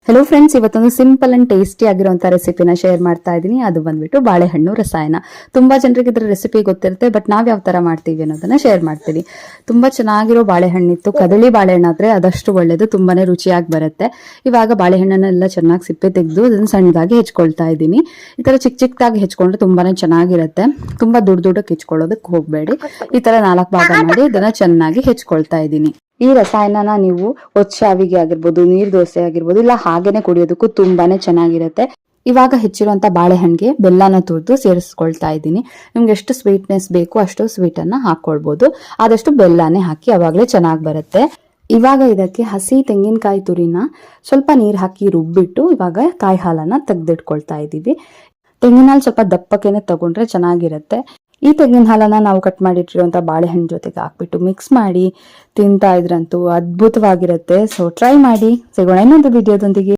Hello friends, ಇವತ್ತೊಂದು simple and tasty ಆಗಿರುವಂತಹ ರೆಸಿಪಿನ ಶೇರ್ ಮಾಡ್ತಾ ಇದ್ದೀನಿ. ಅದು ಬಂದ್ಬಿಟ್ಟು ಬಾಳೆಹಣ್ಣು ರಸಾಯನ. ತುಂಬಾ ಜನರಿಗೆ ಇದರ ರೆಸಿಪಿ ಗೊತ್ತಿರುತ್ತೆ, ಬಟ್ ನಾವ್ ಯಾವ ತರ ಮಾಡ್ತೀವಿ ಅನ್ನೋದನ್ನ ಶೇರ್ ಮಾಡ್ತೀವಿ. ತುಂಬಾ ಚೆನ್ನಾಗಿರೋ ಬಾಳೆಹಣ್ಣಿತ್ತು. ಕದಳಿ ಬಾಳೆಹಣ್ಣಾದ್ರೆ ಅದಷ್ಟು ಒಳ್ಳೇದು, ತುಂಬಾನೇ ರುಚಿಯಾಗಿ ಬರುತ್ತೆ. ಇವಾಗ ಬಾಳೆಹಣ್ಣನ್ನೆಲ್ಲ ಚೆನ್ನಾಗಿ ಸಿಪ್ಪೆ ತೆಗೆದು ಅದನ್ನ ಸಣ್ಣದಾಗಿ ಹೆಚ್ಕೊಳ್ತಾ ಇದ್ದೀನಿ. ಈ ತರ ಚಿಕ್ಕ ಚಿಕ್ಕದಾಗಿ ಹೆಚ್ಕೊಂಡ್ರೆ ತುಂಬಾನೇ ಚೆನ್ನಾಗಿರುತ್ತೆ. ತುಂಬಾ ದೊಡ್ಡಕ್ಕೆ ಹೆಚ್ಕೊಳ್ಳೋದಕ್ಕೆ ಹೋಗ್ಬೇಡಿ. ಈ ತರ 4 ಭಾಗ ಮಾಡಿ ಇದನ್ನ ಚೆನ್ನಾಗಿ ಹೆಚ್ಕೊಳ್ತಾ ಇದ್ದೀನಿ. ಈ ರಸಾಯನನ ನೀವು ಒಚ್ಚಾವಿಗೆ ಆಗಿರ್ಬೋದು, ನೀರ್ ದೋಸೆ ಆಗಿರ್ಬೋದು, ಇಲ್ಲ ಹಾಗೇನೆ ಕುಡಿಯೋದಕ್ಕೂ ತುಂಬಾನೇ ಚೆನ್ನಾಗಿರುತ್ತೆ. ಇವಾಗ ಹೆಚ್ಚಿರುವಂತ ಬಾಳೆಹಣ್ಣಿಗೆ ಬೆಲ್ಲನ ತುರಿದು ಸೇರಿಸ್ಕೊಳ್ತಾ ಇದ್ದೀನಿ. ನಿಮ್ಗೆ ಎಷ್ಟು ಸ್ವೀಟ್ನೆಸ್ ಬೇಕು ಅಷ್ಟು ಸ್ವೀಟ್ ಅನ್ನ ಹಾಕೊಳ್ಬಹುದು. ಆದಷ್ಟು ಬೆಲ್ಲನೇ ಹಾಕಿ, ಅವಾಗಲೇ ಚೆನ್ನಾಗಿ ಬರುತ್ತೆ. ಇವಾಗ ಇದಕ್ಕೆ ಹಸಿ ತೆಂಗಿನಕಾಯಿ ತುರಿನ ಸ್ವಲ್ಪ ನೀರ್ ಹಾಕಿ ರುಬ್ಬಿಟ್ಟು ಇವಾಗ ಕಾಯಿ ಹಾಲನ್ನ ತೆಗೆದಿಟ್ಕೊಳ್ತಾ ಇದ್ದೀವಿ. ತೆಂಗಿನ ಹಾಲು ಸ್ವಲ್ಪ ದಪ್ಪಕ್ಕೇನೆ ತಗೊಂಡ್ರೆ ಚೆನ್ನಾಗಿರುತ್ತೆ. ಈ ತೆಂಗಿನ ಹಾಲನ್ನ ನಾವು ಕಟ್ ಮಾಡಿಟ್ಟಿರುವಂತ ಬಾಳೆಹಣ್ಣು ಜೊತೆಗೆ ಹಾಕ್ಬಿಟ್ಟು ಮಿಕ್ಸ್ ಮಾಡಿ ತಿಂತಾ ಇದ್ರಂತೂ ಅದ್ಭುತವಾಗಿರುತ್ತೆ. ಸೊ ಟ್ರೈ ಮಾಡಿ. ಸಿಗೋಣ ಇನ್ನೊಂದು ವಿಡಿಯೋದೊಂದಿಗೆ.